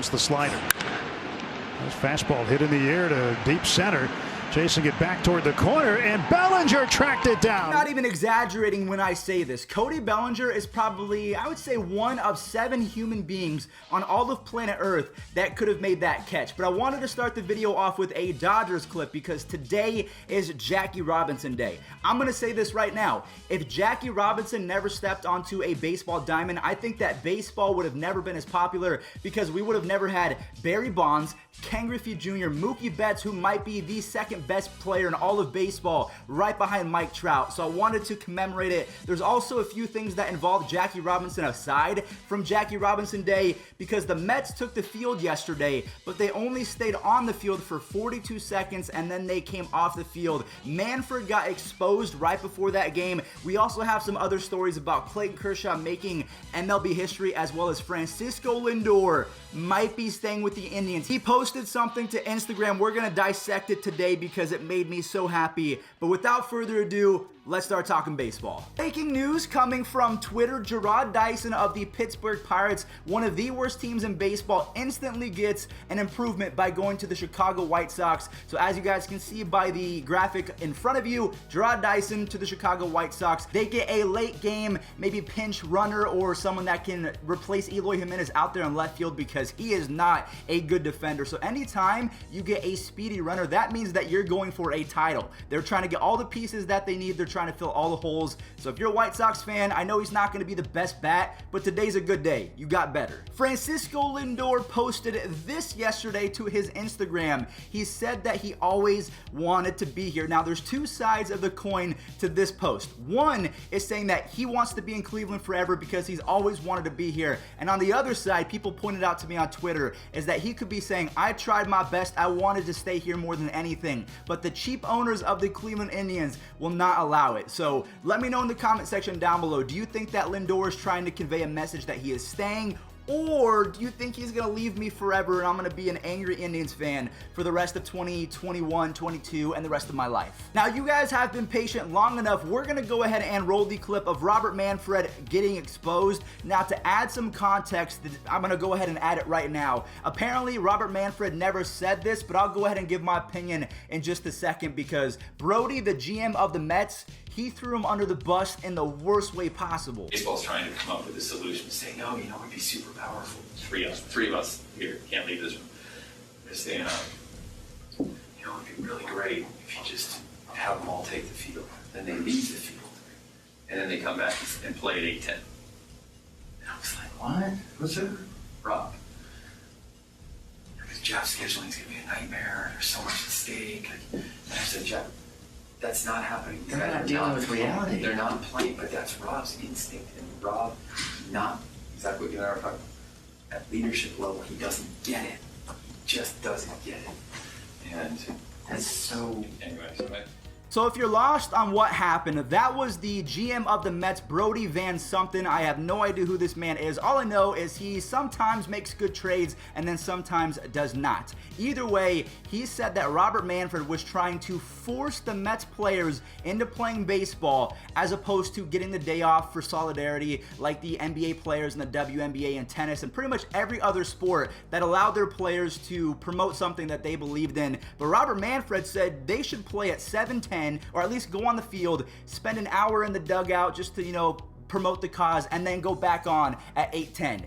It's the slider. This fastball hit in the air to deep center. Chasing it back toward the corner, and Bellinger tracked it down. I'm not even exaggerating when I say this. Cody Bellinger is probably, I would say, one of 7 human beings on all of planet Earth that could have made that catch. But I wanted to start the video off with a Dodgers clip because today is Jackie Robinson Day. I'm going to say this right now. If Jackie Robinson never stepped onto a baseball diamond, I think that baseball would have never been as popular because we would have never had Barry Bonds, Ken Griffey Jr., Mookie Betts, who might be the second best player in all of baseball, right behind Mike Trout. So I wanted to commemorate it. There's also a few things that involve Jackie Robinson aside from Jackie Robinson Day because the Mets took the field yesterday, but they only stayed on the field for 42 seconds and then they came off the field. Manfred got exposed right before that game. We also have some other stories about Clayton Kershaw making MLB history, as well as Francisco Lindor might be staying with the Indians. He posted something to Instagram. We're going to dissect it today because it made me so happy. But without further ado, let's start talking baseball. Breaking news coming from Twitter: Gerard Dyson of the Pittsburgh Pirates, one of the worst teams in baseball, instantly gets an improvement by going to the Chicago White Sox. So as you guys can see by the graphic in front of you, Gerard Dyson to the Chicago White Sox. They get a late game, maybe pinch runner or someone that can replace Eloy Jimenez out there in left field because he is not a good defender. So anytime you get a speedy runner, that means that you're going for a title. They're trying to get all the pieces that they need. They're trying to fill all the holes. So if you're a White Sox fan, I know he's not going to be the best bat, but today's a good day. You got better. Francisco Lindor posted this yesterday to his Instagram. He said that he always wanted to be here. Now, there's two sides of the coin to this post. One is saying that he wants to be in Cleveland forever because he's always wanted to be here. And on the other side, people pointed out to me on Twitter, is that he could be saying, I tried my best. I wanted to stay here more than anything, but the cheap owners of the Cleveland Indians will not allow it. So let me know in the comment section down below. Do you think that Lindor is trying to convey a message that he is staying? Or do you think he's going to leave me forever and I'm going to be an angry Indians fan for the rest of 2021, 22, and the rest of my life? Now, you guys have been patient long enough. We're going to go ahead and roll the clip of Robert Manfred getting exposed. Now, to add some context, I'm going to go ahead and add it right now. Apparently, Robert Manfred never said this, but I'll go ahead and give my opinion in just a second because Brody, the GM of the Mets, he threw him under the bus in the worst way possible. Baseball's trying to come up with a solution, saying, no, you know, we'd be super powerful. Three of us here, can't leave this room. They're saying, you know, it'd be really great if you just have them all take the field. Then they leave the field. And then they come back and play at 8-10. And I was like, what? What's that? Rob. Because Jeff's scheduling's going to be a nightmare. There's so much at stake. And I said, Jeff, that's not happening. They're not dealing with reality. They're not playing, but that's Rob's instinct. And Rob, not exactly what you and I were talking about. At leadership level, he doesn't get it. He just doesn't get it. And That's so... anyways, right? So if you're lost on what happened, that was the GM of the Mets, Brody Van something. I have no idea who this man is. All I know is he sometimes makes good trades and then sometimes does not. Either way, he said that Robert Manfred was trying to force the Mets players into playing baseball as opposed to getting the day off for solidarity like the NBA players and the WNBA and tennis and pretty much every other sport that allowed their players to promote something that they believed in. But Robert Manfred said they should play at 7:10 or at least go on the field, spend an hour in the dugout just to, you know, promote the cause, and then go back on at 8:10.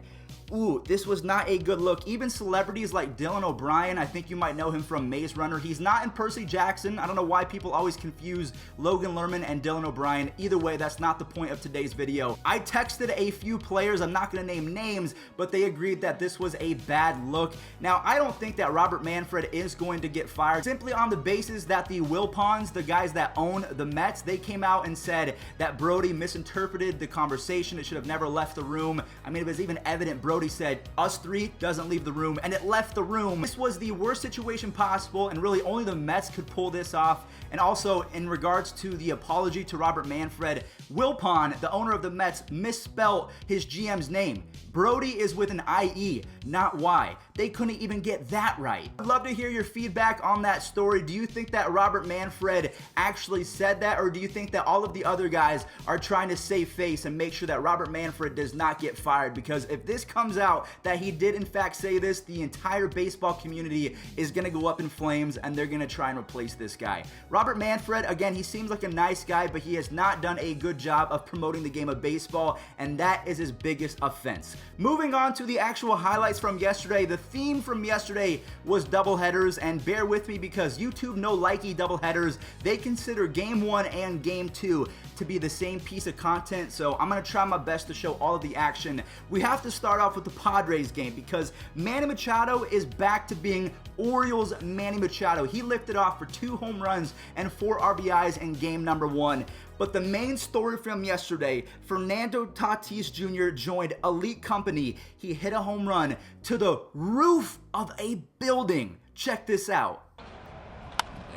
Ooh, this was not a good look. Even celebrities like Dylan O'Brien, I think you might know him from Maze Runner. He's not in Percy Jackson. I don't know why people always confuse Logan Lerman and Dylan O'Brien. Either way, that's not the point of today's video. I texted a few players, I'm not going to name names, but they agreed that this was a bad look. Now, I don't think that Robert Manfred is going to get fired simply on the basis that the Wilpons, the guys that own the Mets, they came out and said that Brody misinterpreted the conversation. It should have never left the room. I mean, it was even evident Brody said, us three doesn't leave the room, and it left the room. This was the worst situation possible, and really only the Mets could pull this off. And also, in regards to the apology to Robert Manfred, Wilpon, the owner of the Mets, misspelled his GM's name. Brody is with an I-E, not Y. they couldn't even get that right. I'd love to hear your feedback on that story. Do you think that Robert Manfred actually said that, or do you think that all of the other guys are trying to save face and make sure that Robert Manfred does not get fired? Because if this comes out that he did in fact say this, the entire baseball community is going to go up in flames and they're going to try and replace this guy. Robert Manfred, again, he seems like a nice guy, but he has not done a good job of promoting the game of baseball, and that is his biggest offense. Moving on to the actual highlights from yesterday, the theme from yesterday was doubleheaders, and bear with me because YouTube no likey doubleheaders. They consider Game 1 and Game 2 to be the same piece of content, so I'm going to try my best to show all of the action. We have to start off with the Padres game because Manny Machado is back to being Orioles Manny Machado. He lifted off for 2 home runs and 4 RBIs in game number 1. But the main story from yesterday, Fernando Tatis Jr. joined elite company. He hit a home run to the roof of a building. Check this out.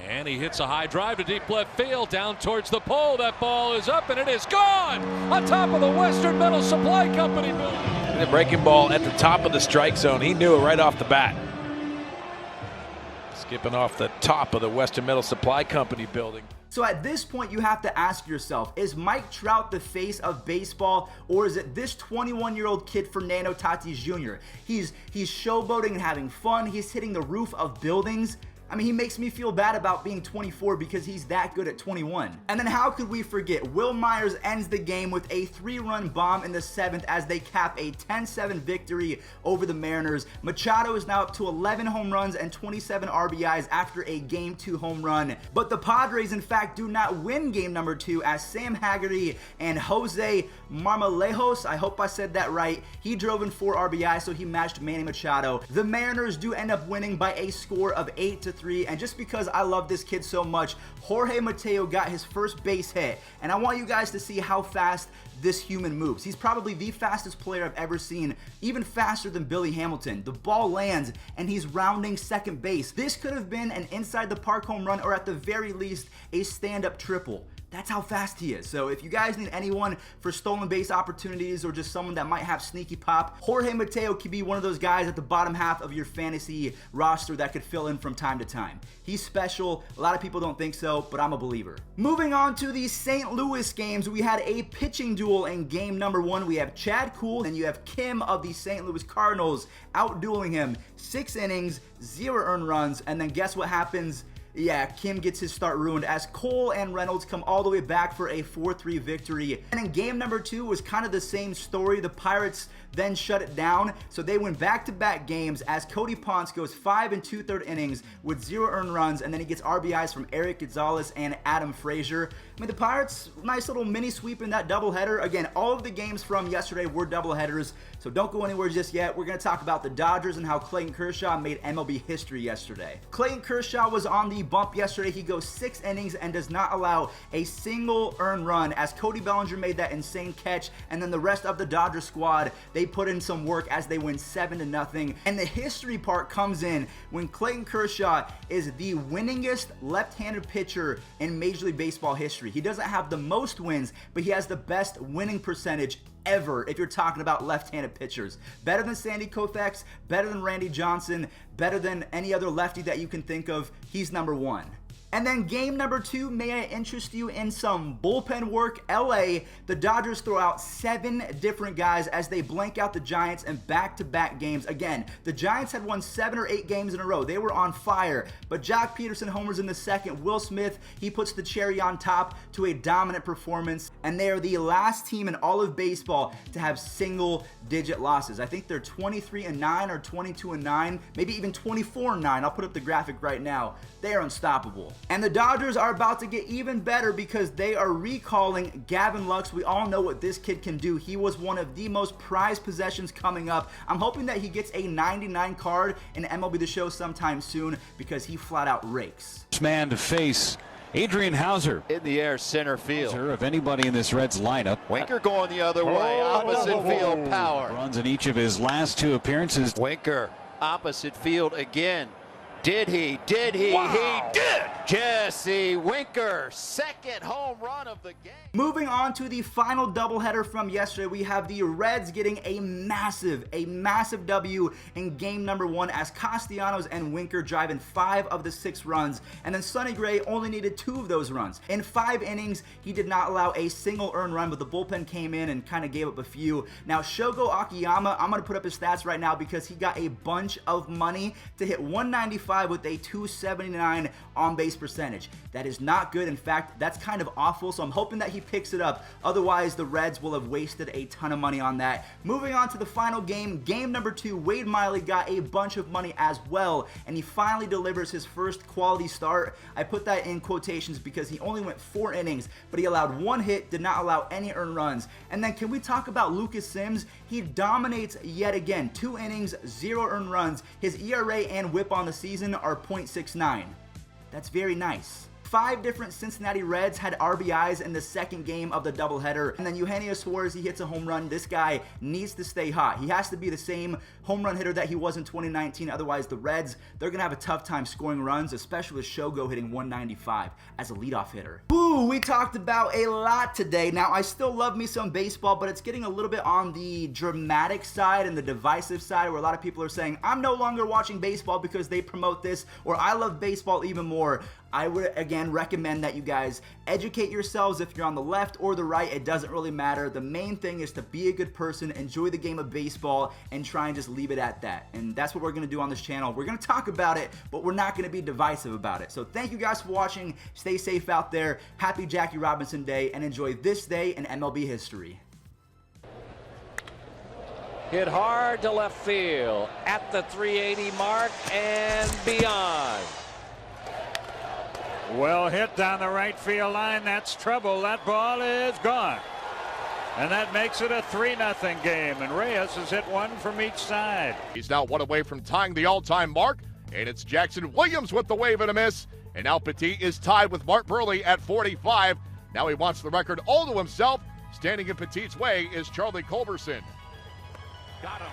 And he hits a high drive to deep left field, down towards the pole. That ball is up and it is gone on top of the Western Metal Supply Company building. The breaking ball at the top of the strike zone. He knew it right off the bat. Skipping off the top of the Western Metal Supply Company building. So at this point, you have to ask yourself, is Mike Trout the face of baseball, or is it this 21-year-old kid, Fernando Tatis Jr.? He's showboating and having fun. He's hitting the roof of buildings. I mean, he makes me feel bad about being 24 because he's that good at 21. And then how could we forget? Will Myers ends the game with a 3-run bomb in the 7th as they cap a 10-7 victory over the Mariners. Machado is now up to 11 home runs and 27 RBIs after a Game 2 home run. But the Padres, in fact, do not win Game number 2 as Sam Haggerty and Jose Marmolejos, I hope I said that right, he drove in 4 RBIs, so he matched Manny Machado. The Mariners do end up winning by a score of 8-3. And just because I love this kid so much, Jorge Mateo got his first base hit, and I want you guys to see how fast this human moves. He's probably the fastest player I've ever seen, even faster than Billy Hamilton. The ball lands and he's rounding second base. This could have been an inside the park home run, or at the very least a stand-up triple. That's how fast he is. So if you guys need anyone for stolen base opportunities or just someone that might have sneaky pop, Jorge Mateo could be one of those guys at the bottom half of your fantasy roster that could fill in from time to time. He's special. A lot of people don't think so, but I'm a believer. Moving on to the St. Louis games, we had a pitching duel in game number 1. We have Chad Kuhl and you have Kim of the St. Louis Cardinals out-dueling him. 6 innings, 0 earned runs, and then guess what happens? Yeah, Kim gets his start ruined as Cole and Reynolds come all the way back for a 4-3 victory. And in game number 2 was kind of the same story. The Pirates then shut it down, so they went back-to-back games as Cody Ponce goes 5 2/3 innings with 0 earned runs, and then he gets RBIs from Eric Gonzalez and Adam Frazier. I mean, the Pirates, nice little mini sweep in that doubleheader. Again, all of the games from yesterday were doubleheaders, so don't go anywhere just yet. We're going to talk about the Dodgers and how Clayton Kershaw made MLB history yesterday. Clayton Kershaw was on the bump yesterday. He goes 6 innings and does not allow a single earned run as Cody Bellinger made that insane catch, and then the rest of the Dodger squad, they put in some work as they win 7-0. And the history part comes in when Clayton Kershaw is the winningest left-handed pitcher in Major League Baseball history. He doesn't have the most wins, but he has the best winning percentage ever if you're talking about left-handed pitchers. Better than Sandy Koufax, better than Randy Johnson, better than any other lefty that you can think of. He's number 1. And then game number 2, may I interest you in some bullpen work? LA, the Dodgers throw out 7 different guys as they blank out the Giants in back-to-back games. Again, the Giants had won 7 or 8 games in a row. They were on fire, but Jock Peterson homers in the 2nd. Will Smith, he puts the cherry on top to a dominant performance, and they are the last team in all of baseball to have single-digit losses. I think they're 23-9 or 22-9, maybe even 24-9. I'll put up the graphic right now. They are unstoppable. And the Dodgers are about to get even better because they are recalling Gavin Lux. We all know what this kid can do. He was one of the most prized possessions coming up. I'm hoping that he gets a 99 card in MLB The Show sometime soon because he flat out rakes. This man to face Adrian Hauser in the air center field. Of anybody in this Reds lineup. Winker going the other way, opposite field power. Runs in each of his last 2 appearances. Winker opposite field again. Did he? Did he? Wow. He did! Jesse Winker, second home run of the game. Moving on to the final doubleheader from yesterday, we have the Reds getting a massive W in game number 1 as Castellanos and Winker driving 5 of the 6 runs, and then Sonny Gray only needed 2 of those runs. In 5 innings, he did not allow a single earned run, but the bullpen came in and kind of gave up a few. Now, Shogo Akiyama, I'm going to put up his stats right now because he got a bunch of money to hit 195 with a 279 on-base percentage. That is not good. In fact, that's kind of awful, so I'm hoping that he picks it up. Otherwise, the Reds will have wasted a ton of money on that. Moving on to the final game, game number 2, Wade Miley got a bunch of money as well, and he finally delivers his first quality start. I put that in quotations because he only went 4 innings, but he allowed 1 hit, did not allow any earned runs. And then can we talk about Lucas Sims? He dominates yet again. 2 innings, 0 earned runs. His ERA and whip on the season are .69. That's very nice. 5 different Cincinnati Reds had RBIs in the second game of the doubleheader. And then Eugenio Suarez, he hits a home run. This guy needs to stay hot. He has to be the same home run hitter that he was in 2019. Otherwise, the Reds, they're going to have a tough time scoring runs, especially with Shogo hitting 195 as a leadoff hitter. Ooh, we talked about a lot today. Now, I still love me some baseball, but it's getting a little bit on the dramatic side and the divisive side where a lot of people are saying, I'm no longer watching baseball because they promote this, or I love baseball even more. I would, again, recommend that you guys educate yourselves. If you're on the left or the right, it doesn't really matter. The main thing is to be a good person, enjoy the game of baseball, and try and just leave it at that. And that's what we're going to do on this channel. We're going to talk about it, but we're not going to be divisive about it. So thank you guys for watching. Stay safe out there. Happy Jackie Robinson Day, and enjoy this day in MLB history. Hit hard to left field at the 380 mark and beyond. Well hit down the right field line. That's trouble. That ball is gone. And that makes it a 3-0 game. And Reyes has hit 1 from each side. He's now 1 away from tying the all-time mark. And it's Jackson Williams with the wave and a miss. And now Petit is tied with Mark Burley at 45. Now he wants the record all to himself. Standing in Petit's way is Charlie Culberson. Got him.